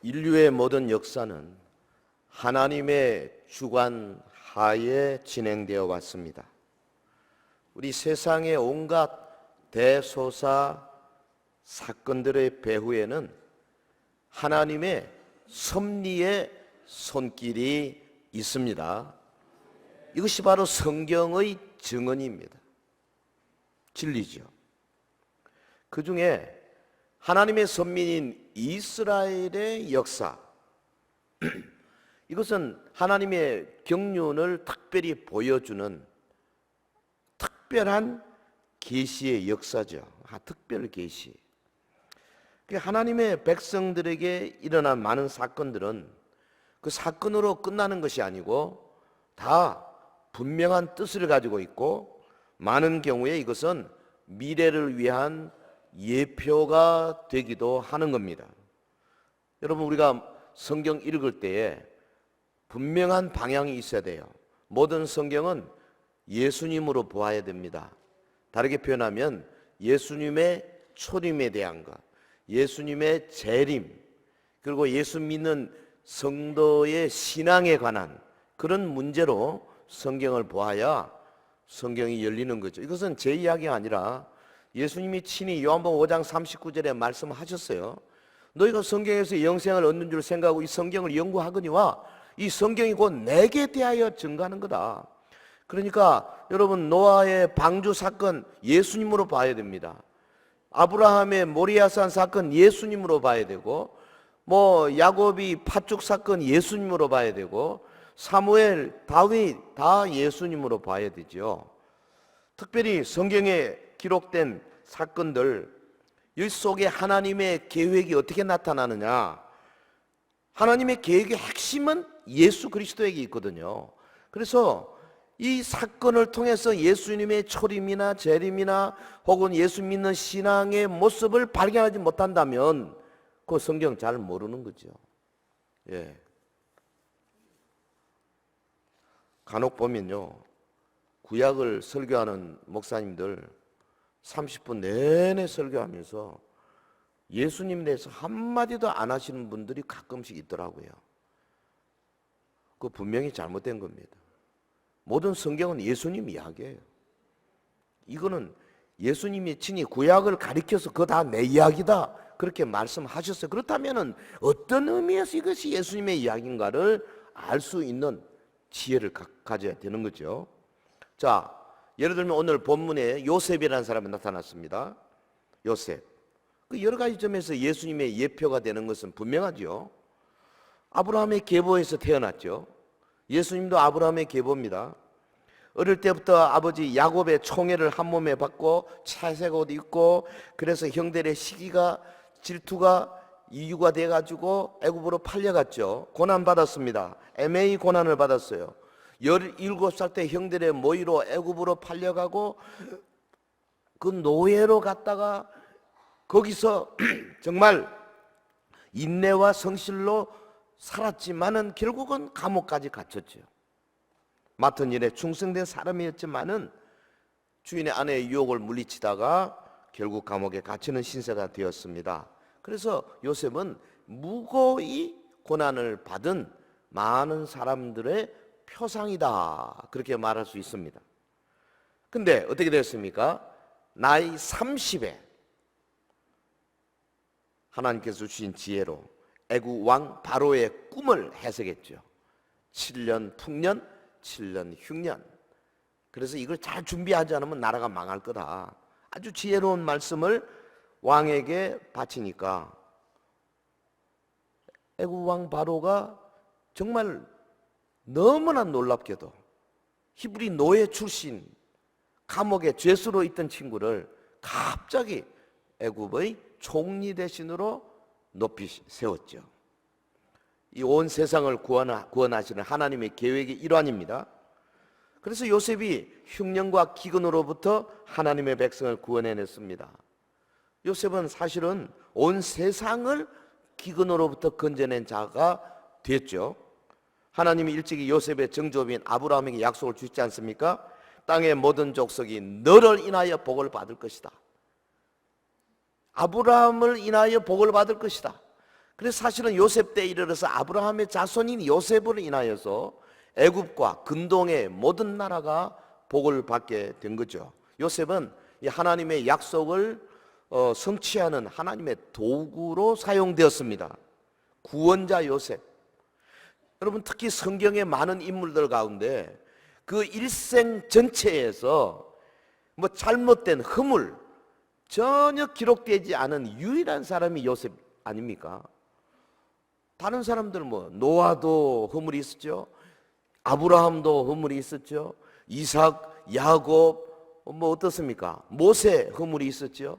인류의 모든 역사는 하나님의 주관 하에 진행되어 왔습니다. 우리 세상의 온갖 대소사 사건들의 배후에는 하나님의 섭리의 손길이 있습니다. 이것이 바로 성경의 증언입니다. 진리죠. 그 중에 하나님의 선민인 이스라엘의 역사, 이것은 하나님의 경륜을 특별히 보여주는 특별한 계시의 역사죠. 특별 계시. 하나님의 백성들에게 일어난 많은 사건들은 그 사건으로 끝나는 것이 아니고 다 분명한 뜻을 가지고 있고, 많은 경우에 이것은 미래를 위한 예표가 되기도 하는 겁니다. 여러분, 우리가 성경 읽을 때에 분명한 방향이 있어야 돼요. 모든 성경은 예수님으로 보아야 됩니다. 다르게 표현하면 예수님의 초림에 대한 것, 예수님의 재림, 그리고 예수 믿는 성도의 신앙에 관한 그런 문제로 성경을 보아야 성경이 열리는 거죠. 이것은 제 이야기가 아니라 예수님이 친히 요한복음 5장 39절에 말씀하셨어요. 너희가 성경에서 영생을 얻는 줄 생각하고 이 성경을 연구하거니와 이 성경이 곧 내게 대하여 증거하는 거다. 그러니까 여러분, 노아의 방주 사건 예수님으로 봐야 됩니다. 아브라함의 모리아산 사건 예수님으로 봐야 되고, 야곱이 팥죽 사건 예수님으로 봐야 되고, 사무엘, 다윗 다 예수님으로 봐야 되죠. 특별히 성경에 기록된 사건들, 이 속에 하나님의 계획이 어떻게 나타나느냐? 하나님의 계획의 핵심은 예수 그리스도에게 있거든요. 그래서 이 사건을 통해서 예수님의 초림이나 재림이나 혹은 예수 믿는 신앙의 모습을 발견하지 못한다면 그 성경 잘 모르는 거죠. 예. 간혹 보면요, 구약을 설교하는 목사님들 30분 내내 설교하면서 예수님에 대해서 한마디도 안 하시는 분들이 가끔씩 있더라고요. 그거 분명히 잘못된 겁니다. 모든 성경은 예수님 이야기예요. 이거는 예수님이 친히 구약을 가리켜서 그거 다 내 이야기다 그렇게 말씀하셨어요. 그렇다면 어떤 의미에서 이것이 예수님의 이야기인가를 알 수 있는 지혜를 가져야 되는 거죠. 자, 예를 들면 오늘 본문에 요셉이라는 사람이 나타났습니다. 요셉. 그 여러 가지 점에서 예수님의 예표가 되는 것은 분명하죠. 아브라함의 계보에서 태어났죠. 예수님도 아브라함의 계보입니다. 어릴 때부터 아버지 야곱의 총애를 한 몸에 받고 차색 옷 입고, 그래서 형들의 시기가 질투가 이유가 돼가지고 애굽으로 팔려갔죠. 고난받았습니다. 애매히 고난을 받았어요. 17살 때 형들의 모의로 애굽으로 팔려가고 그 노예로 갔다가 거기서 정말 인내와 성실로 살았지만은 결국은 감옥까지 갇혔죠. 맡은 일에 충성된 사람이었지만은 주인의 아내의 유혹을 물리치다가 결국 감옥에 갇히는 신세가 되었습니다. 그래서 요셉은 무고히 고난을 받은 많은 사람들의 표상이다, 그렇게 말할 수 있습니다. 근데 어떻게 됐습니까? 나이 30에 하나님께서 주신 지혜로 애국 왕 바로의 꿈을 해석했죠. 7년 풍년, 7년 흉년. 그래서 이걸 잘 준비하지 않으면 나라가 망할 거다. 아주 지혜로운 말씀을 왕에게 바치니까 애국 왕 바로가 정말 너무나 놀랍게도 히브리 노예 출신, 감옥에 죄수로 있던 친구를 갑자기 애굽의 총리 대신으로 높이 세웠죠. 이 온 세상을 구원하시는 하나님의 계획의 일환입니다. 그래서 요셉이 흉년과 기근으로부터 하나님의 백성을 구원해냈습니다. 요셉은 사실은 온 세상을 기근으로부터 건져낸 자가 됐죠. 하나님이 일찍이 요셉의 정조빈 아브라함에게 약속을 주시지 않습니까? 땅의 모든 족속이 너를 인하여 복을 받을 것이다. 아브라함을 인하여 복을 받을 것이다. 그래서 사실은 요셉 때에 이르러서 아브라함의 자손인 요셉으로 인하여서 애굽과 근동의 모든 나라가 복을 받게 된 거죠. 요셉은 이 하나님의 약속을 성취하는 하나님의 도구로 사용되었습니다. 구원자 요셉. 여러분, 특히 성경의 많은 인물들 가운데 그 일생 전체에서 뭐 잘못된 허물 전혀 기록되지 않은 유일한 사람이 요셉 아닙니까? 다른 사람들은 뭐 노아도 허물이 있었죠. 아브라함도 허물이 있었죠. 이삭, 야곱 뭐 어떻습니까? 모세 허물이 있었죠.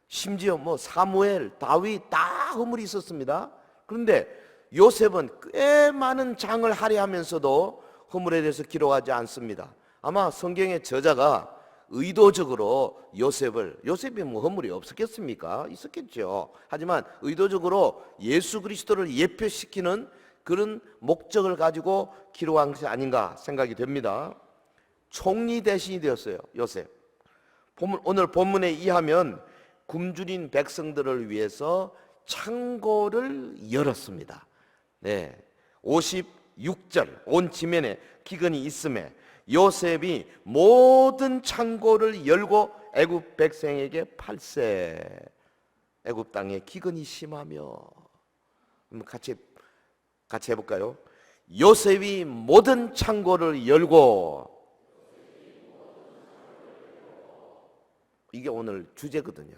심지어 뭐 사무엘, 다윗 다 허물이 있었습니다. 그런데 요셉은 꽤 많은 장을 할애하면서도 허물에 대해서 기록하지 않습니다. 아마 성경의 저자가 의도적으로 요셉이 뭐 허물이 없었겠습니까? 있었겠죠. 하지만 의도적으로 예수 그리스도를 예표시키는 그런 목적을 가지고 기록한 것이 아닌가 생각이 됩니다. 총리 대신이 되었어요, 요셉. 오늘 본문에 의하면 굶주린 백성들을 위해서 창고를 열었습니다. 네, 56절 온 지면에 기근이 있음에 요셉이 모든 창고를 열고 애굽 백성에게 팔세. 애굽 땅에 기근이 심하며. 같이 해볼까요? 요셉이 모든 창고를 열고. 이게 오늘 주제거든요.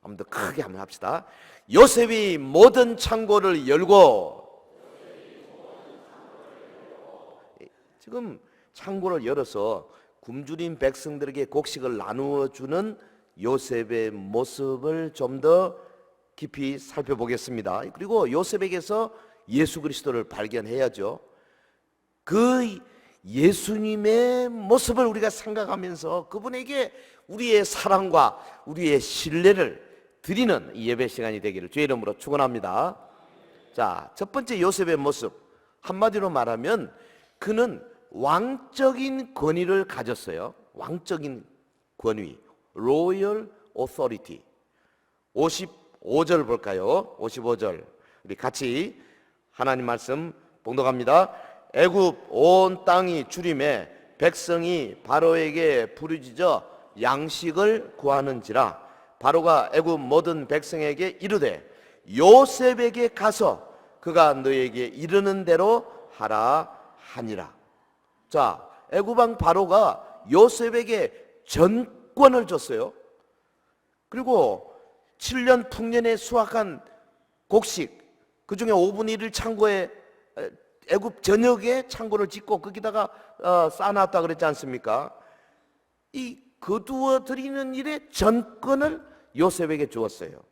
한번 더 크게 한번 합시다. 요셉이 모든 창고를 열고. 지금 창고를 열어서 굶주린 백성들에게 곡식을 나누어 주는 요셉의 모습을 좀 더 깊이 살펴보겠습니다. 그리고 요셉에게서 예수 그리스도를 발견해야죠. 그 예수님의 모습을 우리가 생각하면서 그분에게 우리의 사랑과 우리의 신뢰를 드리는 예배 시간이 되기를 주의 이름으로 축원합니다. 자, 첫 번째 요셉의 모습, 한마디로 말하면 그는 왕적인 권위를 가졌어요. 왕적인 권위, Royal Authority. 55절 볼까요? 55절 우리 같이 하나님 말씀 봉독합니다. 애굽 온 땅이 주림에 백성이 바로에게 부르짖어 양식을 구하는지라 바로가 애굽 모든 백성에게 이르되 요셉에게 가서 그가 너에게 이르는 대로 하라 하니라. 자, 애굽 왕 바로가 요셉에게 전권을 줬어요. 그리고 7년 풍년에 수확한 곡식 그 중에 5분의 1을 창고에 애굽 전역에 창고를 짓고 거기다가 쌓아놨다 그랬지 않습니까? 이 거두어 드리는 일에 전권을 요셉에게 주었어요.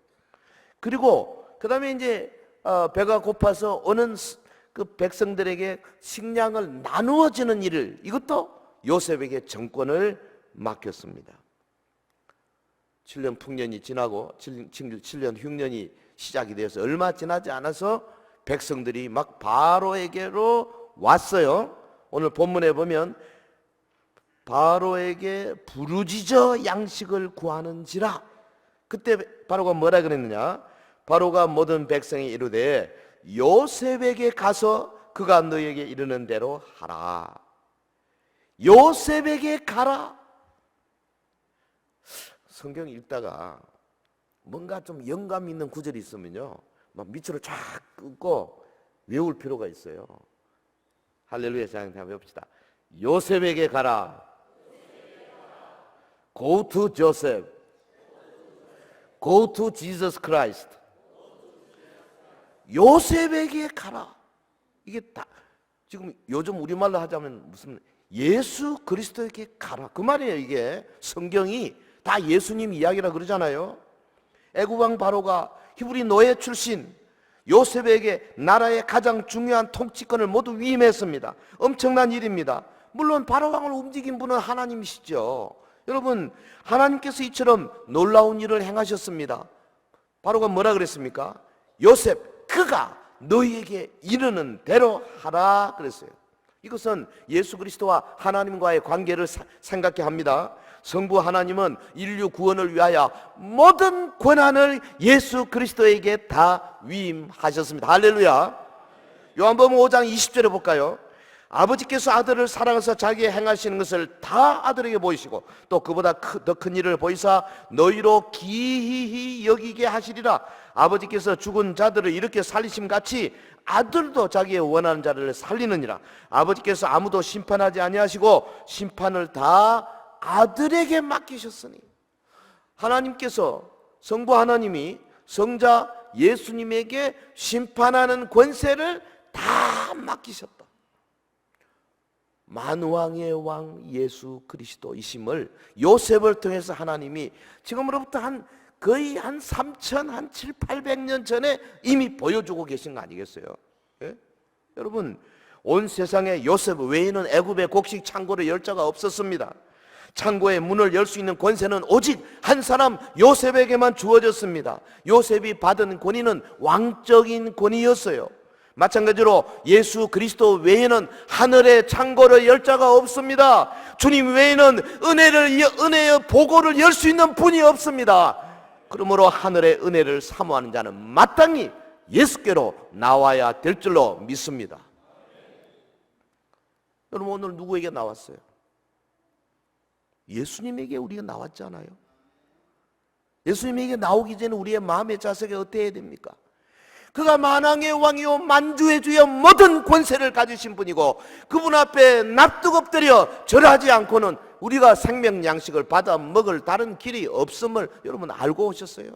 그리고 그 다음에 이제 배가 고파서 오는 그 백성들에게 식량을 나누어 주는 일을 이것도 요셉에게 전권을 맡겼습니다. 7년 풍년이 지나고 7년 흉년이 시작이 되어서 얼마 지나지 않아서 백성들이 막 바로에게로 왔어요. 오늘 본문에 보면 바로에게 부르짖어 양식을 구하는지라. 그때 바로가 뭐라 그랬느냐? 바로가 모든 백성이 이르되 요셉에게 가서 그가 너에게 이르는 대로 하라. 요셉에게 가라. 성경 읽다가 뭔가 좀 영감 있는 구절이 있으면요 막 밑으로 쫙 끄고 외울 필요가 있어요. 할렐루야. 자, 한번 해봅시다. 요셉에게 가라. Go to Joseph. Go to Jesus Christ. 요셉에게 가라. 이게 다 지금 요즘 우리말로 하자면 무슨 예수 그리스도에게 가라 그 말이에요. 이게 성경이 다 예수님 이야기라 그러잖아요. 애굽 왕 바로가 히브리 노예 출신 요셉에게 나라의 가장 중요한 통치권을 모두 위임했습니다. 엄청난 일입니다. 물론 바로 왕을 움직인 분은 하나님이시죠. 여러분, 하나님께서 이처럼 놀라운 일을 행하셨습니다. 바로가 뭐라 그랬습니까? 요셉, 그가 너희에게 이르는 대로 하라 그랬어요. 이것은 예수 그리스도와 하나님과의 관계를 생각해 합니다. 성부 하나님은 인류 구원을 위하여 모든 권한을 예수 그리스도에게 다 위임하셨습니다. 할렐루야. 요한복음 5장 20절에 볼까요? 아버지께서 아들을 사랑하사 자기의 행하시는 것을 다 아들에게 보이시고 또 그보다 더 큰 일을 보이사 너희로 기히 여기게 하시리라. 아버지께서 죽은 자들을 이렇게 살리심 같이 아들도 자기의 원하는 자를 살리느니라. 아버지께서 아무도 심판하지 아니하시고 심판을 다 아들에게 맡기셨으니, 하나님께서, 성부 하나님이 성자 예수님에게 심판하는 권세를 다 맡기셨다. 만왕의 왕 예수 그리스도이심을 요셉을 통해서 하나님이 지금으로부터 거의 한 7, 800년 전에 이미 보여주고 계신 거 아니겠어요? 예? 여러분, 온 세상에 요셉 외에는 애굽의 곡식 창고를 열 자가 없었습니다. 창고의 문을 열 수 있는 권세는 오직 한 사람 요셉에게만 주어졌습니다. 요셉이 받은 권위는 왕적인 권위였어요. 마찬가지로 예수 그리스도 외에는 하늘의 창고를 열 자가 없습니다. 주님 외에는 은혜의 보고를 열 수 있는 분이 없습니다. 그러므로 하늘의 은혜를 사모하는 자는 마땅히 예수께로 나와야 될 줄로 믿습니다. 여러분, 오늘 누구에게 나왔어요? 예수님에게 우리가 나왔잖아요. 예수님에게 나오기 전에 우리의 마음의 자세가 어때야 됩니까? 그가 만왕의 왕이요 만주의 주여 모든 권세를 가지신 분이고 그분 앞에 납득 엎드려 절하지 않고는 우리가 생명 양식을 받아 먹을 다른 길이 없음을 여러분 알고 오셨어요?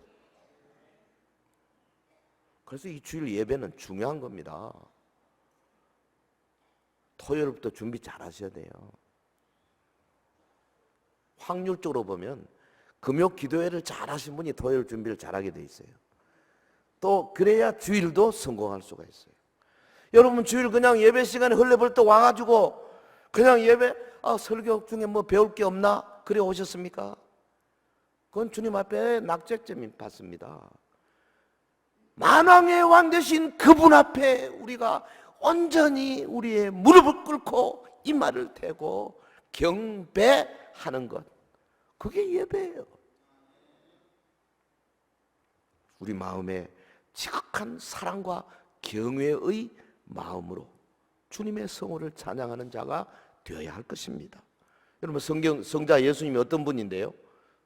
그래서 이 주일 예배는 중요한 겁니다. 토요일부터 준비 잘 하셔야 돼요. 확률적으로 보면 금요 기도회를 잘 하신 분이 토요일 준비를 잘하게 돼 있어요. 또 그래야 주일도 성공할 수가 있어요. 여러분, 주일 그냥 예배 시간에 흘려벌떡 와가지고 그냥 예배, 설교 중에 뭐 배울 게 없나? 그래 오셨습니까? 그건 주님 앞에 낙제점이 받습니다. 만왕의 왕 되신 그분 앞에 우리가 온전히 우리의 무릎을 꿇고 이마를 대고 경배하는 것, 그게 예배예요. 우리 마음에 지극한 사랑과 경외의 마음으로 주님의 성호를 찬양하는 자가 되어야 할 것입니다. 여러분, 성자 예수님이 어떤 분인데요?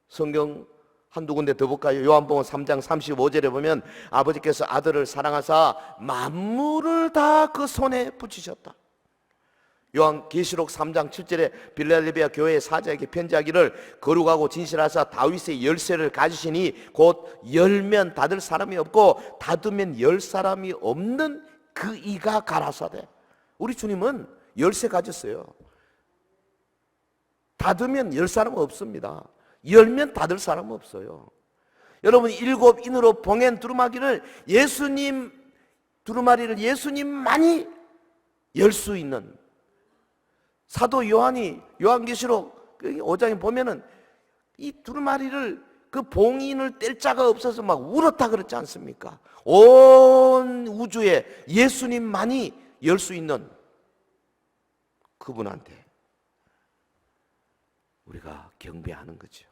성경 한두 군데 더 볼까요? 요한복음 3장 35절에 보면 아버지께서 아들을 사랑하사 만물을 다 그 손에 붙이셨다. 요한계시록 3장 7절에 빌라델비아 교회의 사자에게 편지하기를 거룩하고 진실하사 다윗의 열쇠를 가지시니 곧 열면 닫을 사람이 없고 닫으면 열 사람이 없는 그 이가 가라사대. 우리 주님은 열쇠 가졌어요. 닫으면 열 사람 없습니다. 열면 닫을 사람 없어요. 여러분, 일곱 인으로 봉한 두루마리를 예수님만이 열 수 있는, 사도 요한이 요한계시록 5장에 보면은 이 두루마리를 그 봉인을 뗄 자가 없어서 막 울었다 그랬지 않습니까? 온 우주에 예수님만이 열 수 있는 그분한테 우리가 경배하는 거죠.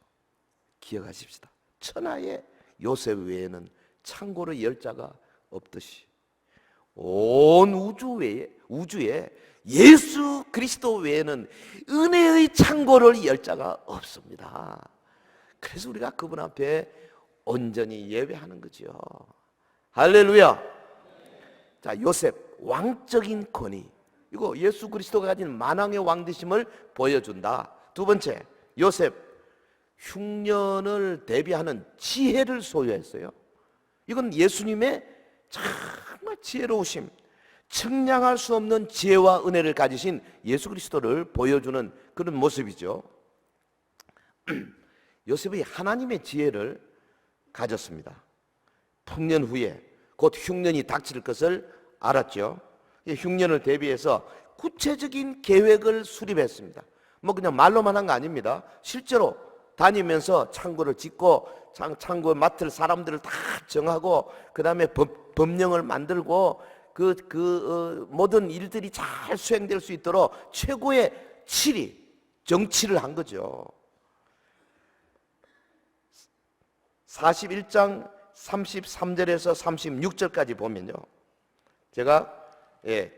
기억하십시다. 천하의 요셉 외에는 창고를 열 자가 없듯이 온 우주에 예수 그리스도 외에는 은혜의 창고를 열 자가 없습니다. 그래서 우리가 그분 앞에 온전히 예배하는 거죠. 할렐루야. 자, 요셉, 왕적인 권위, 이거 예수 그리스도가 가진 만왕의 왕 되심을 보여준다. 두 번째, 요셉, 흉년을 대비하는 지혜를 소유했어요. 이건 예수님의 정말 지혜로우심, 측량할 수 없는 지혜와 은혜를 가지신 예수 그리스도를 보여주는 그런 모습이죠. 요셉이 하나님의 지혜를 가졌습니다. 풍년 후에 곧 흉년이 닥칠 것을 알았죠. 흉년을 대비해서 구체적인 계획을 수립했습니다. 뭐 그냥 말로만 한 거 아닙니다. 실제로 다니면서 창고를 짓고 창고에 맡을 사람들을 다 정하고 그 다음에 법령을 만들고 모든 일들이 잘 수행될 수 있도록 최고의 정치를 한 거죠. 41장 33절에서 36절까지 보면요, 제가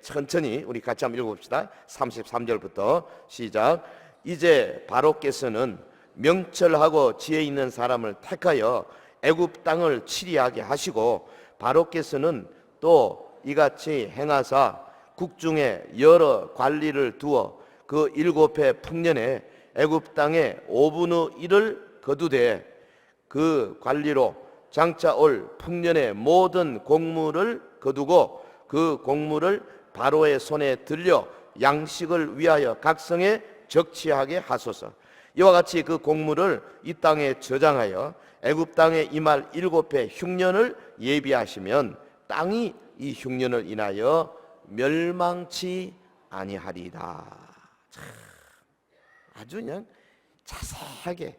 천천히 우리 같이 한번 읽어봅시다. 33절부터 시작. 이제 바로께서는 명철하고 지혜 있는 사람을 택하여 애굽 땅을 치리하게 하시고, 바로께서는 또 이같이 행하사 국중에 여러 관리를 두어 그 7해 풍년에 애굽 땅에 5분의 1을 거두되 그 관리로 장차 올 풍년의 모든 곡물을 거두고 그 곡물을 바로의 손에 들려 양식을 위하여 각 성에 적치하게 하소서. 이와 같이 그 곡물을 이 땅에 저장하여 애굽 땅에 임할 7해 흉년을 예비하시면 땅이 이 흉년을 인하여 멸망치 아니하리이다. 아주 그냥 자세하게.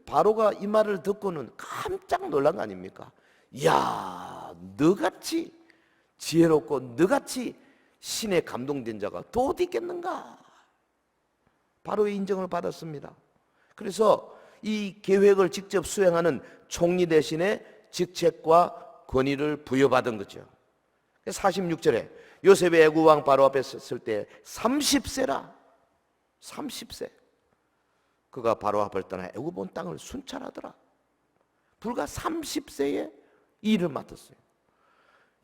바로가 이 말을 듣고는 깜짝 놀란 거 아닙니까? 이야, 너같이 지혜롭고 너같이 신에 감동된 자가 또 어디 있겠는가? 바로의 인정을 받았습니다. 그래서 이 계획을 직접 수행하는 총리 대신에 직책과 권위를 부여받은 거죠. 46절에 요셉이 애굽 왕 바로 앞에 섰을 때 30세라. 30세. 그가 바로 앞을 떠나 애굽 온 땅을 순찰하더라. 불과 30세에 이 일을 맡았어요.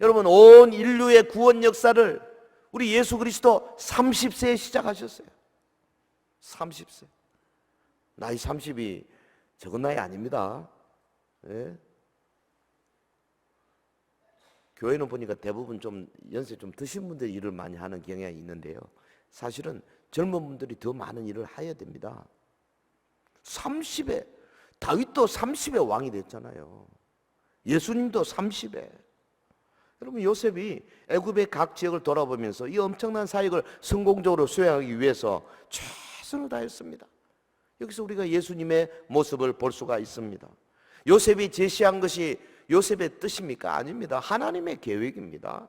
여러분, 온 인류의 구원 역사를 우리 예수 그리스도 30세에 시작하셨어요. 30세. 나이 30이 적은 나이 아닙니다. 예? 교회는 보니까 대부분 좀 연세 좀 드신 분들이 일을 많이 하는 경향이 있는데요, 사실은 젊은 분들이 더 많은 일을 해야 됩니다. 30에 다윗도 30에 왕이 됐잖아요. 예수님도 30에. 여러분, 요셉이 애굽의 각 지역을 돌아보면서 이 엄청난 사역을 성공적으로 수행하기 위해서 최선을 다했습니다. 여기서 우리가 예수님의 모습을 볼 수가 있습니다. 요셉이 제시한 것이 요셉의 뜻입니까? 아닙니다. 하나님의 계획입니다.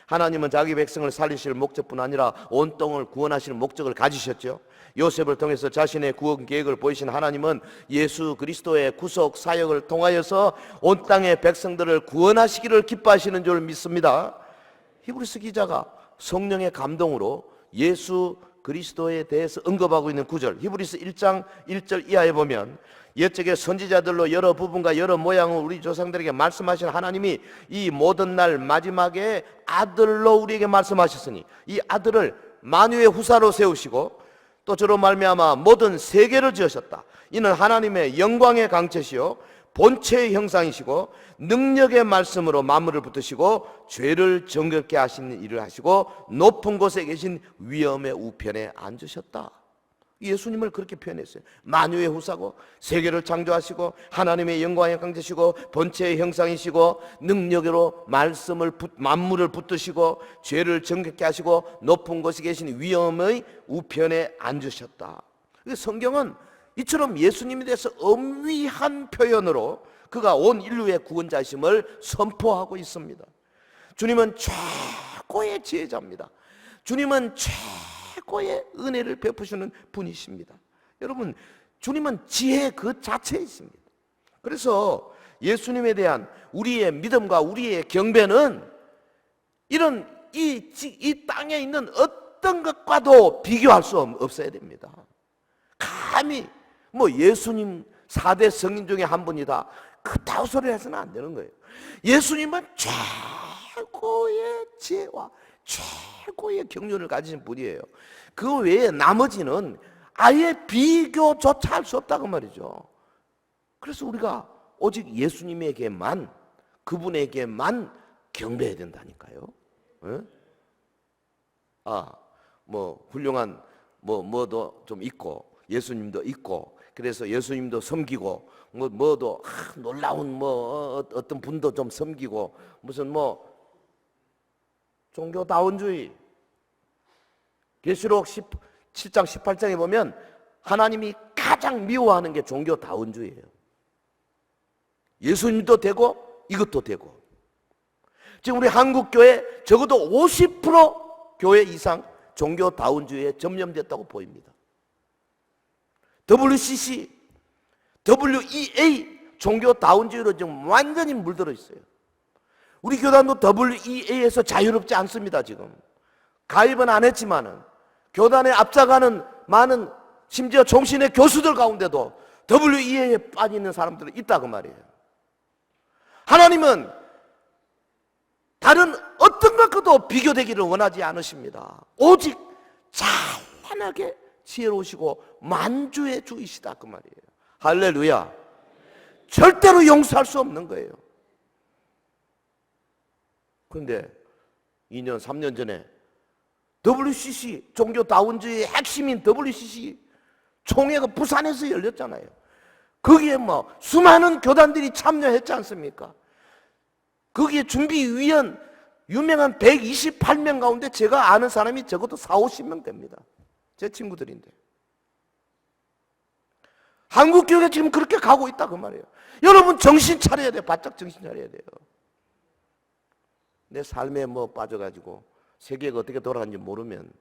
하나님은 자기 백성을 살리실 목적뿐 아니라 온 땅을 구원하실 목적을 가지셨죠. 요셉을 통해서 자신의 구원 계획을 보이신 하나님은 예수 그리스도의 구속 사역을 통하여서 온 땅의 백성들을 구원하시기를 기뻐하시는 줄 믿습니다. 히브리서 기자가 성령의 감동으로 예수 그리스도에 대해서 언급하고 있는 구절, 히브리서 1장 1절 이하에 보면, 옛적의 선지자들로 여러 부분과 여러 모양을 우리 조상들에게 말씀하신 하나님이 이 모든 날 마지막에 아들로 우리에게 말씀하셨으니 이 아들을 만유의 후사로 세우시고 또 저로 말미암아 모든 세계를 지으셨다. 이는 하나님의 영광의 강체시요 본체의 형상이시고 능력의 말씀으로 만물을 붙드시고 죄를 정결케 하시는 일을 하시고 높은 곳에 계신 위엄의 우편에 앉으셨다. 예수님을 그렇게 표현했어요. 만유의 후사고 세계를 창조하시고 하나님의 영광의 강체시고 본체의 형상이시고 능력으로 만물을 붙드시고 죄를 정결케 하시고 높은 곳에 계신 위엄의 우편에 앉으셨다. 성경은 이처럼 예수님에 대해서 엄위한 표현으로 그가 온 인류의 구원자심을 선포하고 있습니다. 주님은 최고의 지혜자입니다. 주님은 최고의 은혜를 베푸시는 분이십니다. 여러분, 주님은 지혜 그 자체이십니다. 그래서 예수님에 대한 우리의 믿음과 우리의 경배는 이런 이 땅에 있는 어떤 것과도 비교할 수 없어야 됩니다. 감히 예수님 4대 성인 중에 한 분이다, 그따위 소리 해서는 안 되는 거예요. 예수님은 최고의 지혜와 최고의 경륜을 가지신 분이에요. 그 외에 나머지는 아예 비교조차 할 수 없다고 말이죠. 그래서 우리가 오직 예수님에게만, 그분에게만 경배해야 된다니까요. 네? 훌륭한 뭐도 좀 있고 예수님도 있고, 그래서 예수님도 섬기고 놀라운 어떤 분도 좀 섬기고, 무슨 종교다원주의, 계시록 7장 18장에 보면 하나님이 가장 미워하는 게 종교다원주의예요. 예수님도 되고 이것도 되고. 지금 우리 한국교회 적어도 50% 교회 이상 종교다원주의에 점령됐다고 보입니다. WCC, WEA 종교다운주의로 지금 완전히 물들어 있어요. 우리 교단도 WEA에서 자유롭지 않습니다. 지금 가입은 안 했지만은 교단에 앞서가는 많은 심지어 종신의 교수들 가운데도 WEA에 빠져 있는 사람들이 있다고 말이에요. 하나님은 다른 어떤 것과도 비교되기를 원하지 않으십니다. 오직 찬란하게 지혜로우시고 만주의 주이시다 그 말이에요. 할렐루야. 절대로 용서할 수 없는 거예요. 그런데 2년 3년 전에 WCC 종교다운주의의 핵심인 WCC 총회가 부산에서 열렸잖아요. 거기에 뭐 수많은 교단들이 참여했지 않습니까? 거기에 준비위원 유명한 128명 가운데 제가 아는 사람이 적어도 40-50명 됩니다. 제 친구들인데. 한국 교회가 지금 그렇게 가고 있다 그 말이에요. 여러분 정신 차려야 돼요. 바짝 정신 차려야 돼요. 내 삶에 뭐 빠져가지고 세계가 어떻게 돌아가는지 모르면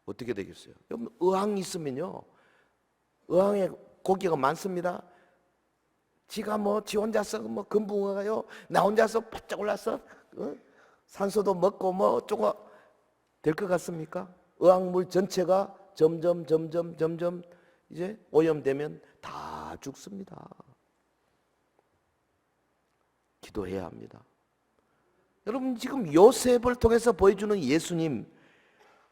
어떻게 되겠어요? 의왕이 있으면요, 의왕에 고기가 많습니다. 지가 지 혼자서 금붕어가요, 나 혼자서 바짝 올라서 산소도 먹고 조금 될 것 같습니까? 의왕물 전체가 점점 이제 오염되면 다 죽습니다. 기도해야 합니다. 여러분 지금 요셉을 통해서 보여주는 예수님,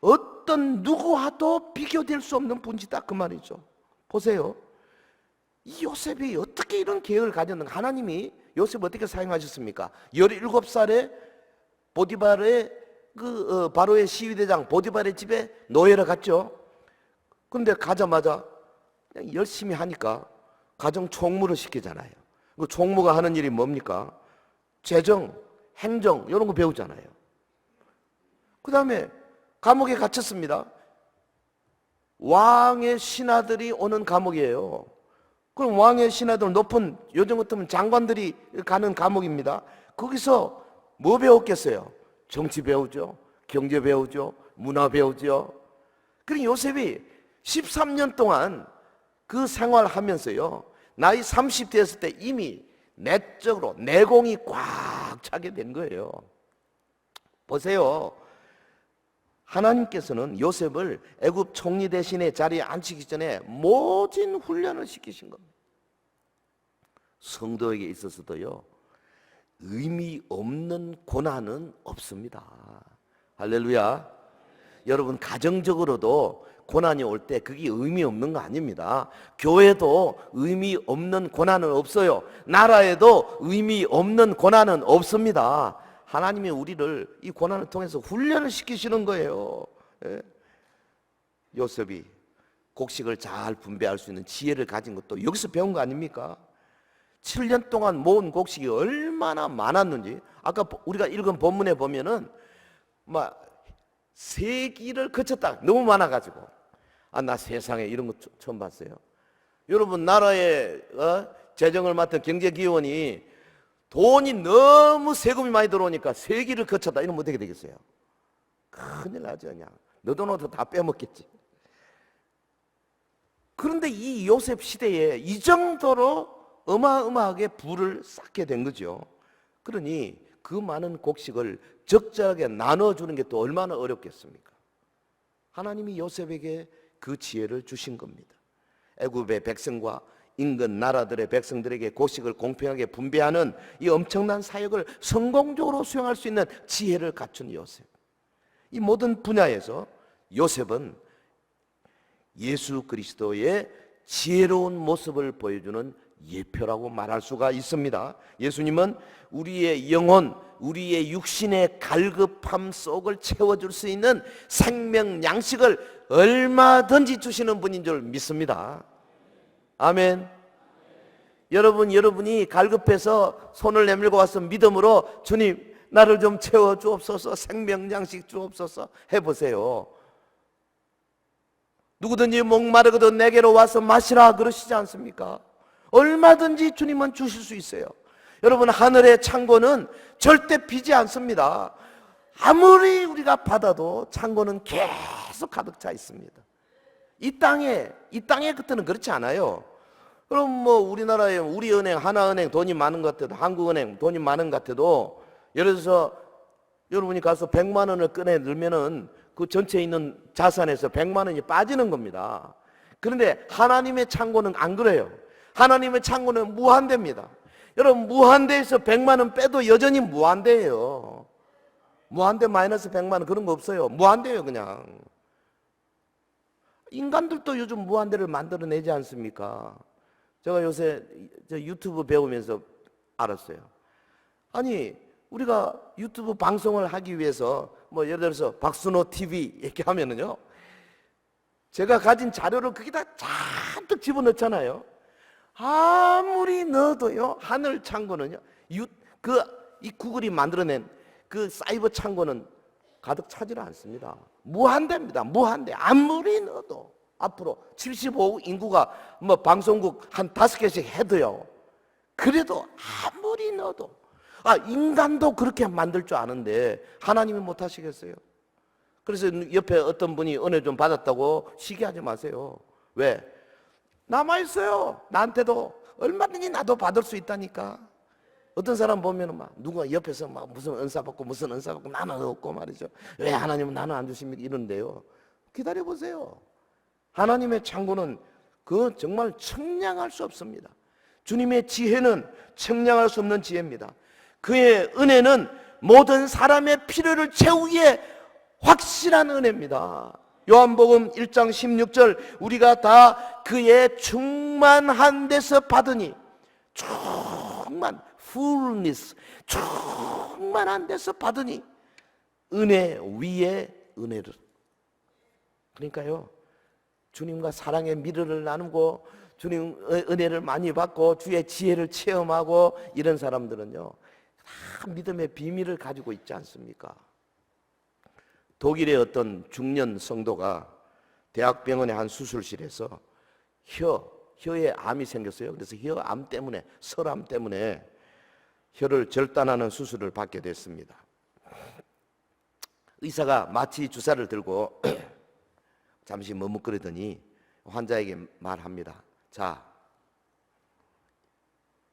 어떤 누구와도 비교될 수 없는 분이다 그 말이죠. 보세요. 이 요셉이 어떻게 이런 계획을 가졌는가? 하나님이 요셉 어떻게 사용하셨습니까? 17살에 보디발의 바로의 시위대장 보디발의 집에 노예를 갔죠. 그런데 가자마자 그냥 열심히 하니까 가정 총무를 시키잖아요. 그 총무가 하는 일이 뭡니까? 재정, 행정 이런 거 배우잖아요. 그 다음에 감옥에 갇혔습니다. 왕의 신하들이 오는 감옥이에요. 그럼 왕의 신하들, 높은 요즘 같으면 장관들이 가는 감옥입니다. 거기서 뭐 배웠겠어요? 정치 배우죠, 경제 배우죠, 문화 배우죠. 그럼 요셉이 13년 동안 그 생활하면서요, 나이 30 됐을 때 이미 내적으로 내공이 꽉 차게 된 거예요. 보세요. 하나님께서는 요셉을 애굽 총리 대신의 자리에 앉히기 전에 모진 훈련을 시키신 겁니다. 성도에게 있어서도요, 의미 없는 고난은 없습니다. 할렐루야. 여러분 가정적으로도 고난이 올 때 그게 의미 없는 거 아닙니다. 교회도 의미 없는 고난은 없어요. 나라에도 의미 없는 고난은 없습니다. 하나님이 우리를 이 고난을 통해서 훈련을 시키시는 거예요. 예? 요셉이 곡식을 잘 분배할 수 있는 지혜를 가진 것도 여기서 배운 거 아닙니까? 7년 동안 모은 곡식이 얼마나 많았는지 아까 우리가 읽은 본문에 보면은 막 세기를 거쳤다. 너무 많아가지고 나 세상에 이런 거 처음 봤어요. 여러분 나라의 재정을 맡은 경제기원이 돈이 너무 세금이 많이 들어오니까 세기를 거쳤다. 이러면 어떻게 되겠어요? 큰일 나죠. 그냥 너도 다 빼먹겠지. 그런데 이 요셉 시대에 이 정도로 어마어마하게 부를 쌓게 된 거죠. 그러니 그 많은 곡식을 적절하게 나눠주는 게 또 얼마나 어렵겠습니까? 하나님이 요셉에게 그 지혜를 주신 겁니다. 애굽의 백성과 인근 나라들의 백성들에게 곡식을 공평하게 분배하는 이 엄청난 사역을 성공적으로 수행할 수 있는 지혜를 갖춘 요셉. 이 모든 분야에서 요셉은 예수 그리스도의 지혜로운 모습을 보여주는 예표라고 말할 수가 있습니다. 예수님은 우리의 영혼, 우리의 육신의 갈급함 속을 채워줄 수 있는 생명 양식을 얼마든지 주시는 분인 줄 믿습니다. 아멘. 여러분이 갈급해서 손을 내밀고 와서 믿음으로 주님 나를 좀 채워 주옵소서, 생명 양식 주옵소서 해보세요. 누구든지 목마르거든 내게로 와서 마시라 그러시지 않습니까? 얼마든지 주님은 주실 수 있어요. 여러분 하늘의 창고는 절대 비지 않습니다. 아무리 우리가 받아도 창고는 계속 가득 차 있습니다. 이 땅의 것들은 그렇지 않아요. 그럼 뭐 우리나라에 우리은행, 하나은행 돈이 많은 것 같아도, 한국은행 돈이 많은 것 같아도, 예를 들어서 여러분이 가서 100만 원을 꺼내 넣으면은 그 전체에 있는 자산에서 100만 원이 빠지는 겁니다. 그런데 하나님의 창고는 안 그래요. 하나님의 창고는 무한대입니다. 여러분, 무한대에서 100만 원 빼도 여전히 무한대예요. 무한대 마이너스 100만 원 그런 거 없어요. 무한대예요, 그냥. 인간들도 요즘 무한대를 만들어내지 않습니까? 제가 요새 유튜브 배우면서 알았어요. 아니, 우리가 유튜브 방송을 하기 위해서 뭐 예를 들어서 박순호 TV 이렇게 하면은요, 제가 가진 자료를 거기다 잔뜩 집어넣잖아요. 아무리 넣어도요, 하늘 창고는요, 이 구글이 만들어낸 그 사이버 창고는 가득 차지를 않습니다. 무한대입니다. 무한대. 아무리 넣어도. 앞으로 75억 인구가 뭐 방송국 한 5개씩 해도요, 그래도 아무리 넣어도, 인간도 그렇게 만들 줄 아는데 하나님이 못 하시겠어요? 그래서 옆에 어떤 분이 은혜 좀 받았다고 시기하지 마세요. 왜? 남아있어요. 나한테도 얼마든지 나도 받을 수 있다니까. 어떤 사람 보면 막 누가 옆에서 막 무슨 은사 받고 무슨 은사 받고 나는 없고 말이죠. 왜 하나님은 나는 안 주십니까? 이런데요. 기다려 보세요. 하나님의 창고는 그 정말 청량할 수 없습니다. 주님의 지혜는 청량할 수 없는 지혜입니다. 그의 은혜는 모든 사람의 필요를 채우기에 확실한 은혜입니다. 요한복음 1장 16절, 우리가 다 그의 충만한 데서 받으니, fullness, 충만한 데서 받으니 은혜 위에 은혜를. 그러니까요, 주님과 사랑의 미르를 나누고 주님 은혜를 많이 받고 주의 지혜를 체험하고 이런 사람들은요, 다 믿음의 비밀을 가지고 있지 않습니까? 독일의 어떤 중년 성도가 대학병원의 한 수술실에서 혀에 암이 생겼어요. 그래서 혀암 때문에, 설암 때문에 혀를 절단하는 수술을 받게 됐습니다. 의사가 마취 주사를 들고 잠시 머뭇거리더니 환자에게 말합니다. 자,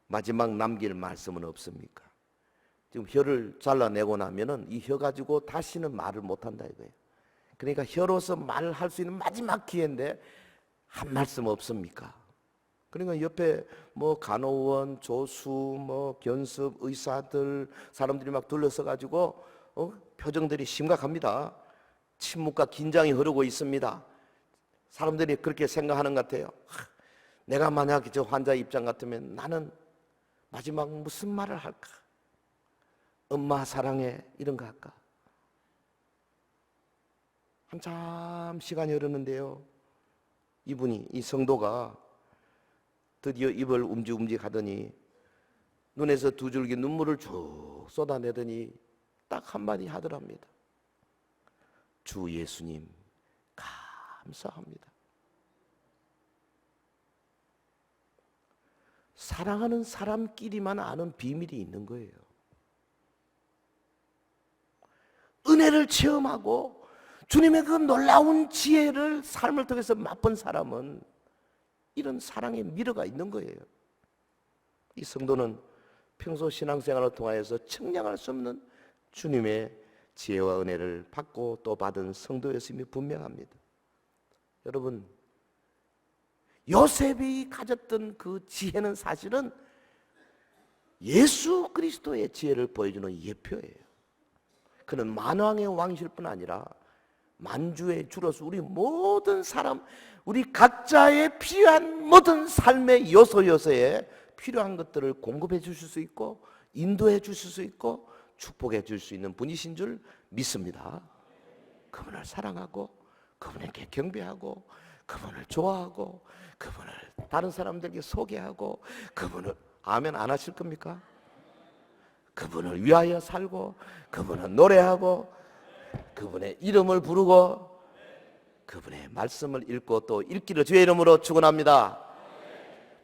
마지막 남길 말씀은 없습니까? 지금 혀를 잘라내고 나면은 이 혀 가지고 다시는 말을 못한다 이거예요. 그러니까 혀로서 말을 할 수 있는 마지막 기회인데 한 말씀 없습니까? 그러니까 옆에 뭐 간호원, 조수, 뭐 견습, 의사들, 사람들이 막 둘러서 가지고 표정들이 심각합니다. 침묵과 긴장이 흐르고 있습니다. 사람들이 그렇게 생각하는 것 같아요. 내가 만약 저 환자 입장 같으면 나는 마지막 무슨 말을 할까? 엄마 사랑해 이런 거 할까? 한참 시간이 흐르는데요, 이 성도가 드디어 입을 움직움직 하더니 눈에서 두 줄기 눈물을 쭉 쏟아내더니 딱 한마디 하더랍니다. 주 예수님 감사합니다. 사랑하는 사람끼리만 아는 비밀이 있는 거예요. 은혜를 체험하고 주님의 그 놀라운 지혜를 삶을 통해서 맛본 사람은 이런 사랑의 미러가 있는 거예요. 이 성도는 평소 신앙생활을 통하여서 청량할 수 없는 주님의 지혜와 은혜를 받고 또 받은 성도였음이 분명합니다. 여러분, 요셉이 가졌던 그 지혜는 사실은 예수 그리스도의 지혜를 보여주는 예표예요. 그는 만왕의 왕이실 뿐 아니라 만주의 주로서 우리 모든 사람, 우리 각자의 필요한 모든 삶의 요소요소에 필요한 것들을 공급해 주실 수 있고 인도해 주실 수 있고 축복해 줄 수 있는 분이신 줄 믿습니다. 그분을 사랑하고 그분에게 경배하고 그분을 좋아하고 그분을 다른 사람들에게 소개하고 그분을 아멘 안 하실 겁니까? 그분을 위하여 살고 그분을 노래하고 그분의 이름을 부르고 그분의 말씀을 읽고 또 읽기를 주의 이름으로 축원합니다.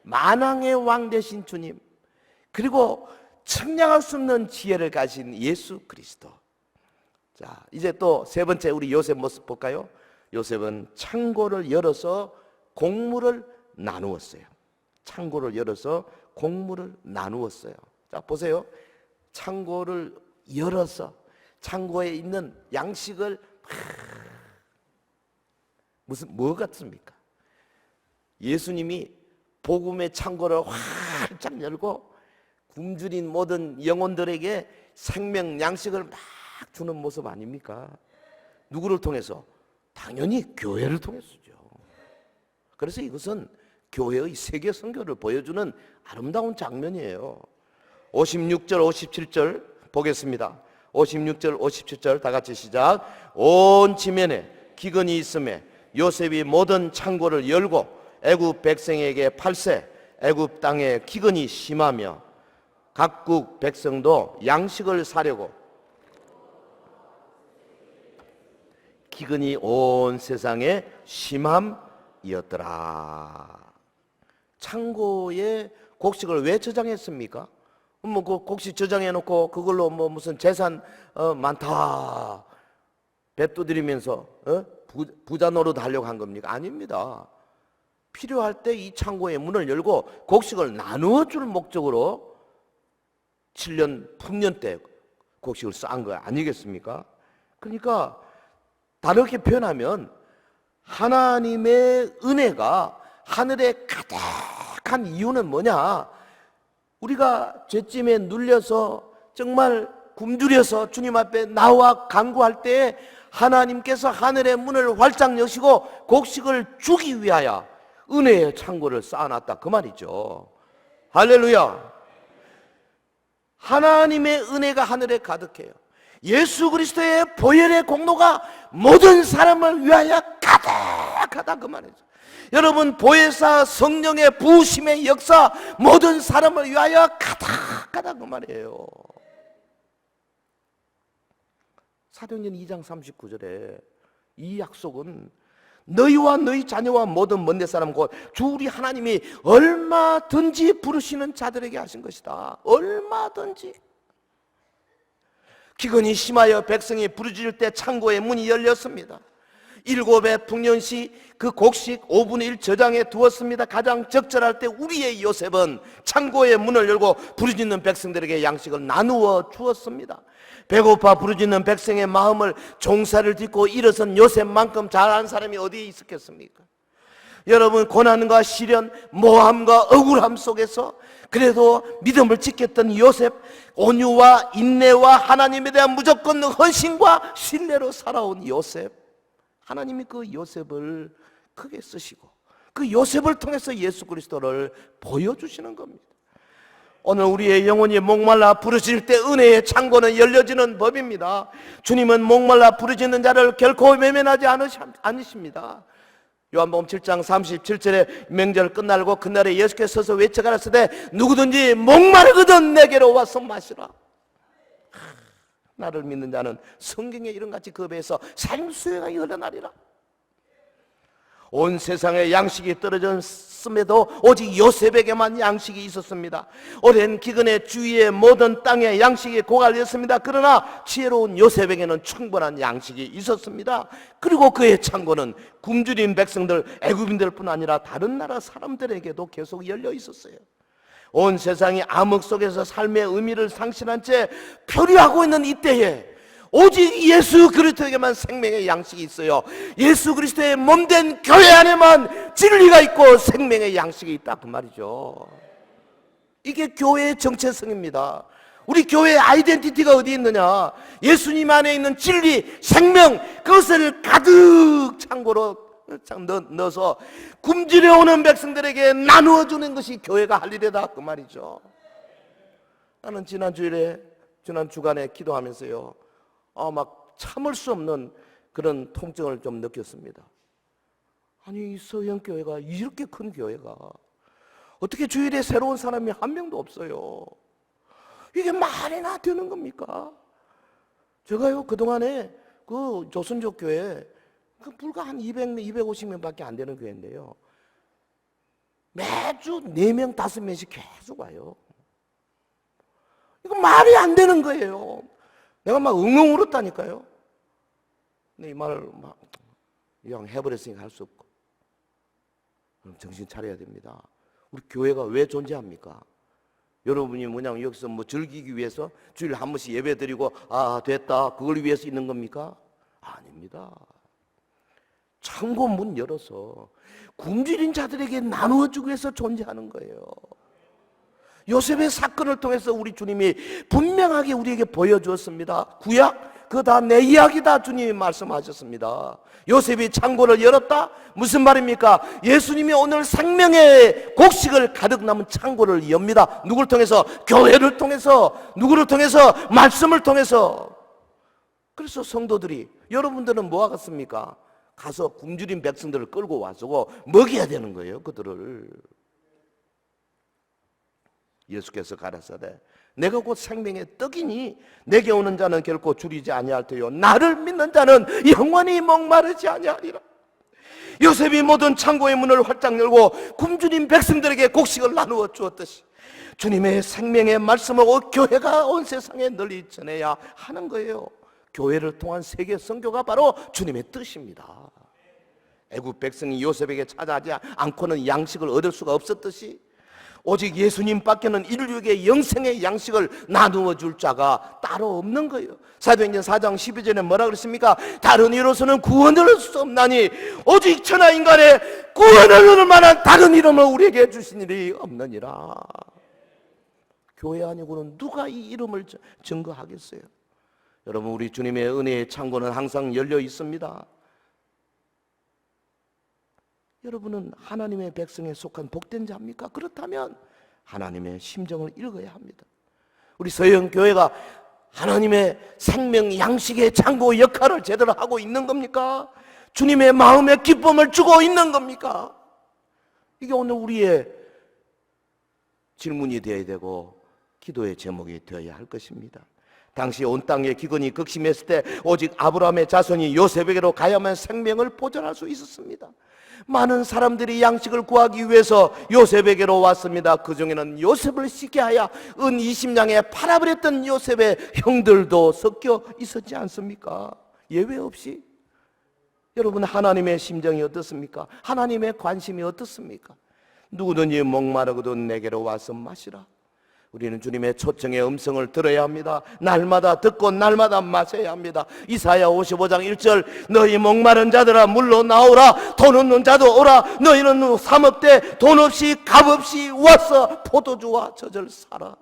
만왕의 왕 되신 주님, 그리고 청량할 수 없는 지혜를 가진 예수 그리스도. 자, 이제 또 세 번째 우리 요셉 모습 볼까요? 요셉은 창고를 열어서 곡물을 나누었어요. 창고를 열어서 곡물을 나누었어요. 자, 보세요. 창고를 열어서 창고에 있는 양식을 뭐 같습니까? 예수님이 복음의 창고를 활짝 열고 굶주린 모든 영혼들에게 생명 양식을 막 주는 모습 아닙니까? 누구를 통해서? 당연히 교회를 통해서죠. 그래서 이것은 교회의 세계 선교를 보여주는 아름다운 장면이에요. 56절 57절 보겠습니다. 56절 57절 다 같이 시작. 온 지면에 기근이 있음에 요셉이 모든 창고를 열고 애굽 백성에게 팔세. 애굽 땅에 기근이 심하며 각국 백성도 양식을 사려고 기근이 온 세상에 심함이었더라. 창고에 곡식을 왜 저장했습니까? 뭐 그 곡식 저장해 놓고 그걸로 뭐 무슨 재산 많다 배 두드리면서 부자 노릇 하려고 한 겁니까? 아닙니다. 필요할 때 이 창고의 문을 열고 곡식을 나누어 줄 목적으로 7년 풍년 때 곡식을 쌓은 거 아니겠습니까? 그러니까 다르게 표현하면 하나님의 은혜가 하늘에 가득한 이유는 뭐냐? 우리가 죄짐에 눌려서 정말 굶주려서 주님 앞에 나와 간구할 때 하나님께서 하늘의 문을 활짝 여시고 곡식을 주기 위하여 은혜의 창고를 쌓아놨다 그 말이죠. 할렐루야. 하나님의 은혜가 하늘에 가득해요. 예수 그리스도의 보혈의 공로가 모든 사람을 위하여 가득하다 그 말이죠. 여러분 보혜사 성령의 부으심의 역사 모든 사람을 위하여 가득하다 그 말이에요. 사도행전 2장 39절에 이 약속은 너희와 너희 자녀와 모든 먼데 사람 곧 주 우리 하나님이 얼마든지 부르시는 자들에게 하신 것이다. 얼마든지. 기근이 심하여 백성이 부르짖을 때 창고의 문이 열렸습니다. 7해 풍년시 그 곡식 5분의 1 저장해 두었습니다. 가장 적절할 때 우리의 요셉은 창고의 문을 열고 부르짖는 백성들에게 양식을 나누어 주었습니다. 배고파 부르짖는 백성의 마음을 종사를 딛고 일어선 요셉만큼 잘하는 사람이 어디에 있었겠습니까? 여러분 고난과 시련, 모함과 억울함 속에서 그래도 믿음을 지켰던 요셉, 온유와 인내와 하나님에 대한 무조건 헌신과 신뢰로 살아온 요셉, 하나님이 그 요셉을 크게 쓰시고 그 요셉을 통해서 예수 그리스도를 보여주시는 겁니다. 오늘 우리의 영혼이 목말라 부르짖을 때 은혜의 창고는 열려지는 법입니다. 주님은 목말라 부르짖는 자를 결코 외면하지 않으십니다. 요한복음 7장 37절에 명절 끝나고 그날에 예수께서 서서 외쳐가라사대 누구든지 목마르거든 내게로 와서 마시라. 나를 믿는 자는 성경에 이런같이 그 배에서 생수가 흘러나리라. 온 세상에 양식이 떨어졌음에도 오직 요셉에게만 양식이 있었습니다. 오랜 기근의 주위의 모든 땅에 양식이 고갈렸습니다. 그러나 지혜로운 요셉에게는 충분한 양식이 있었습니다. 그리고 그의 창고는 굶주린 백성들, 애굽인들뿐 아니라 다른 나라 사람들에게도 계속 열려 있었어요. 온 세상이 암흑 속에서 삶의 의미를 상실한 채 표류하고 있는 이때에 오직 예수 그리스도에게만 생명의 양식이 있어요. 예수 그리스도의 몸된 교회 안에만 진리가 있고 생명의 양식이 있다 그 말이죠. 이게 교회의 정체성입니다. 우리 교회의 아이덴티티가 어디 있느냐? 예수님 안에 있는 진리, 생명, 그것을 가득 창고로 넣어서 굶주려 오는 백성들에게 나누어 주는 것이 교회가 할 일이다 그 말이죠. 나는 지난 주간에 기도하면서요, 막 참을 수 없는 그런 통증을 좀 느꼈습니다. 아니 이 서영교회가 이렇게 큰 교회가 어떻게 주일에 새로운 사람이 한 명도 없어요. 이게 말이나 되는 겁니까? 제가요 그동안에 그 조선족 교회 불과 한 200명, 250명밖에 안 되는 교회인데요, 매주 4명, 5명씩 계속 와요. 이거 말이 안 되는 거예요. 내가 막 엉엉 울었다니까요. 근데 이 말을 막 그냥 해버렸으니까 할 수 없고, 그럼 정신 차려야 됩니다. 우리 교회가 왜 존재합니까? 여러분이 뭐냐면 여기서 뭐 즐기기 위해서 주일에 한 번씩 예배 드리고 됐다 그걸 위해서 있는 겁니까? 아닙니다. 창고 문 열어서 굶주린 자들에게 나누어주기 위해서 존재하는 거예요. 요셉의 사건을 통해서 우리 주님이 분명하게 우리에게 보여주었습니다. 구약 그거 다 내 이야기다 주님이 말씀하셨습니다. 요셉이 창고를 열었다? 무슨 말입니까? 예수님이 오늘 생명의 곡식을 가득 남은 창고를 엽니다. 누구를 통해서? 교회를 통해서. 누구를 통해서? 말씀을 통해서. 그래서 성도들이, 여러분들은 뭐 하겠습니까? 가서 굶주린 백성들을 끌고 와서 먹여야 되는 거예요. 그들을. 예수께서 가라사대 내가 곧 생명의 떡이니 내게 오는 자는 결코 줄이지 아니할 테요 나를 믿는 자는 영원히 목마르지 아니하리라. 요셉이 모든 창고의 문을 활짝 열고 굶주린 백성들에게 곡식을 나누어 주었듯이 주님의 생명의 말씀을 교회가 온 세상에 널리 전해야 하는 거예요. 교회를 통한 세계 선교가 바로 주님의 뜻입니다. 애굽 백성이 요셉에게 찾아하지 않고는 양식을 얻을 수가 없었듯이 오직 예수님밖에는 인류에게 영생의 양식을 나누어 줄 자가 따로 없는 거예요. 사도행전 4장 12절에 뭐라 그랬습니까? 다른 이로서는 구원을 얻을 수 없나니 오직 천하인간의 구원을 얻을 만한 다른 이름을 우리에게 주신 일이 없느니라. 교회 아니고는 누가 이 이름을 증거하겠어요? 여러분, 우리 주님의 은혜의 창고는 항상 열려 있습니다. 여러분은 하나님의 백성에 속한 복된 자입니까? 그렇다면 하나님의 심정을 읽어야 합니다. 우리 서영교회가 하나님의 생명 양식의 창고 역할을 제대로 하고 있는 겁니까? 주님의 마음의 기쁨을 주고 있는 겁니까? 이게 오늘 우리의 질문이 되어야 되고 기도의 제목이 되어야 할 것입니다. 당시 온 땅의 기근이 극심했을 때 오직 아브라함의 자손이 요셉에게로 가야만 생명을 보존할 수 있었습니다. 많은 사람들이 양식을 구하기 위해서 요셉에게로 왔습니다. 그 중에는 요셉을 시게 하여 은 20냥에 팔아버렸던 요셉의 형들도 섞여 있었지 않습니까? 예외 없이. 여러분, 하나님의 심정이 어떻습니까? 하나님의 관심이 어떻습니까? 누구든지 목마르거든 내게로 와서 마시라. 우리는 주님의 초청의 음성을 들어야 합니다. 날마다 듣고 날마다 마셔야 합니다. 이사야 55장 1절 너희 목마른 자들아 물로 나오라. 돈 없는 자도 오라. 너희는 삼업대 돈 없이 값 없이 와서 포도주와 젖을 사라.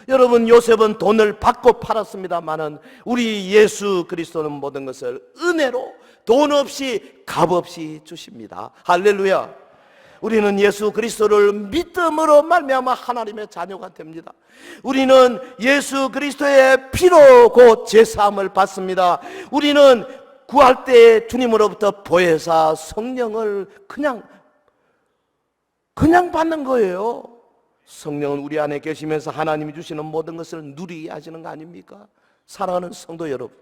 여러분, 요셉은 돈을 받고 팔았습니다마는 우리 예수 그리스도는 모든 것을 은혜로 돈 없이 값 없이 주십니다. 할렐루야. 우리는 예수 그리스도를 믿음으로 말미암아 하나님의 자녀가 됩니다. 우리는 예수 그리스도의 피로 곧 제사함을 받습니다. 우리는 구할 때 주님으로부터 보혜사 성령을 그냥 받는 거예요. 성령은 우리 안에 계시면서 하나님이 주시는 모든 것을 누리게 하시는 거 아닙니까? 사랑하는 성도 여러분,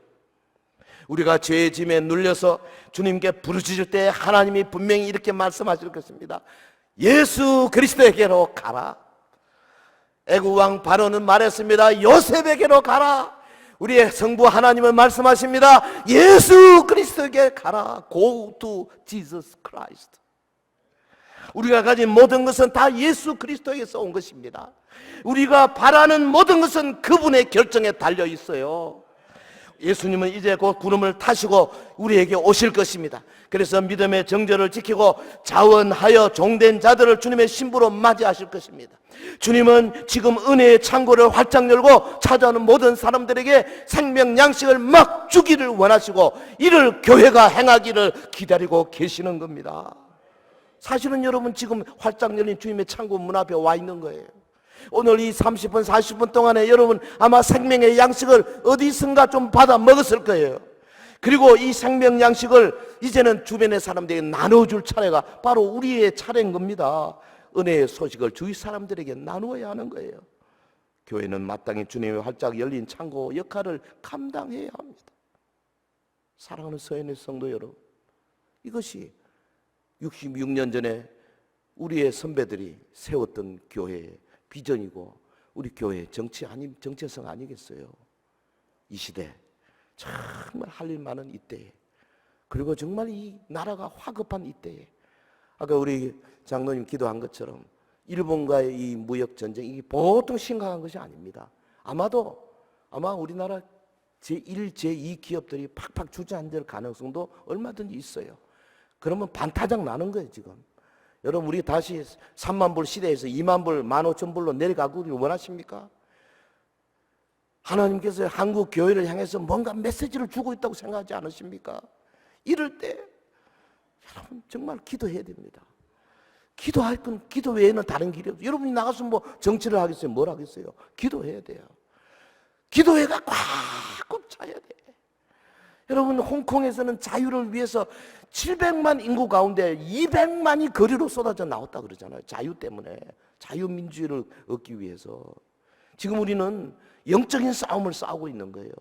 우리가 죄의 짐에 눌려서 주님께 부르짖을 때 하나님이 분명히 이렇게 말씀하실 것입니다. 예수 그리스도에게로 가라. 애굽 왕 바로는 말했습니다. 요셉에게로 가라. 우리의 성부 하나님은 말씀하십니다. 예수 그리스도에게 가라. Go to Jesus Christ. 우리가 가진 모든 것은 다 예수 그리스도에게서 온 것입니다. 우리가 바라는 모든 것은 그분의 결정에 달려 있어요. 예수님은 이제 곧 구름을 타시고 우리에게 오실 것입니다. 그래서 믿음의 정절을 지키고 자원하여 종된 자들을 주님의 신부로 맞이하실 것입니다. 주님은 지금 은혜의 창고를 활짝 열고 찾아오는 모든 사람들에게 생명 양식을 막 주기를 원하시고 이를 교회가 행하기를 기다리고 계시는 겁니다. 사실은 여러분 지금 활짝 열린 주님의 창고 문 앞에 와 있는 거예요. 오늘 이 30분 40분 동안에 여러분 아마 생명의 양식을 어디선가 좀 받아 먹었을 거예요. 그리고 이 생명 양식을 이제는 주변의 사람들에게 나눠줄 차례가 바로 우리의 차례인 겁니다. 은혜의 소식을 주위 사람들에게 나누어야 하는 거예요. 교회는 마땅히 주님의 활짝 열린 창고 역할을 감당해야 합니다. 사랑하는 서현의 성도 여러분, 이것이 66년 전에 우리의 선배들이 세웠던 교회의 비전이고 우리 교회의 정체성 아니겠어요? 이 시대 정말 할 일 많은 이때에, 그리고 정말 이 나라가 화급한 이때에, 아까 우리 장로님 기도한 것처럼 일본과의 이 무역 전쟁, 이게 보통 심각한 것이 아닙니다. 아마 우리나라 제1, 제2 기업들이 팍팍 주저앉을 가능성도 얼마든지 있어요. 그러면 반타작 나는 거예요, 지금. 여러분, 우리 다시 3만 불 시대에서 2만 불, 15,000불로 내려가기를 원하십니까? 하나님께서 한국 교회를 향해서 뭔가 메시지를 주고 있다고 생각하지 않으십니까? 이럴 때 여러분 정말 기도해야 됩니다. 기도할 건 기도 외에는 다른 길이 없어요. 여러분이 나가서 뭐 정치를 하겠어요? 뭘 하겠어요? 기도해야 돼요. 기도회가 꽉꽉 차야 돼. 여러분, 홍콩에서는 자유를 위해서 700만 인구 가운데 200만이 거리로 쏟아져 나왔다 그러잖아요. 자유 때문에, 자유민주주의를 얻기 위해서. 지금 우리는 영적인 싸움을 싸우고 있는 거예요.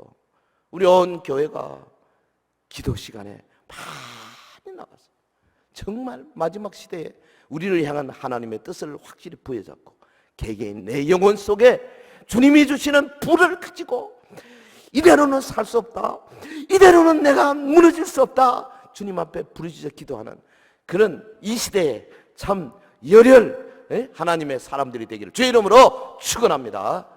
우리 온 교회가 기도 시간에 많이 나가서 정말 마지막 시대에 우리를 향한 하나님의 뜻을 확실히 부여잡고 개개인 내 영혼 속에 주님이 주시는 불을 가지고 이대로는 살 수 없다, 이대로는 내가 무너질 수 없다, 주님 앞에 부르짖어 기도하는 그런 이 시대에 참 열혈 하나님의 사람들이 되기를 주의 이름으로 축원합니다.